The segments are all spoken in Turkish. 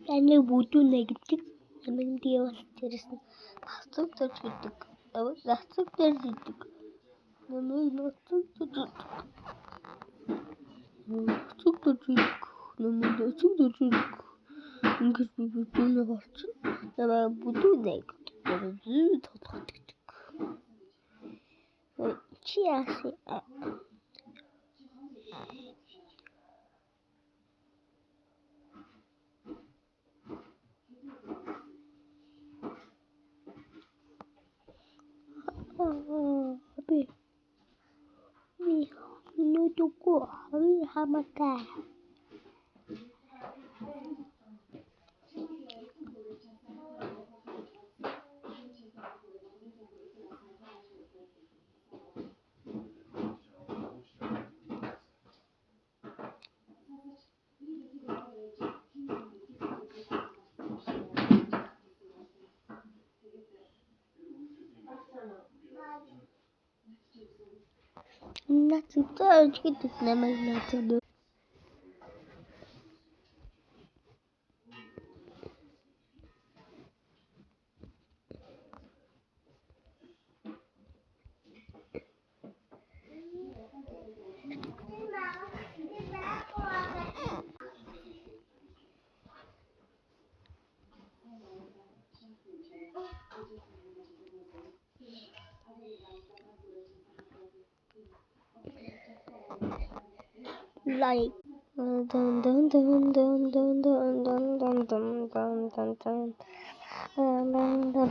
Yani buduna gittik. Hemen diye içerisinde lastik da çektik. Evet lastik da çektik. Hemen lastik da çektik. Lastik da çektik. Hemen lastik da çektik. İngiliz bir buduna baktım. Hemen buduna gittik. Hemen tatlık. Çiğasi. Abi. No tuku. Abi hamaka. Nasıl da gittik hemen hatırlıyorum. Like. Dun dun dun dun dun dun dun dun dun dun dun dun dun. Dun dun dun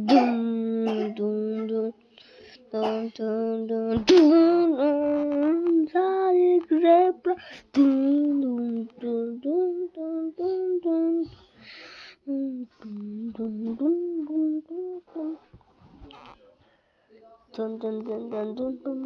dun dun dun dun. Dun dun dun dun. Like zebra. Dun dun dun dun dun dun dun. Dun dun dun dun dun dun. Dun dun dun dun dun dun.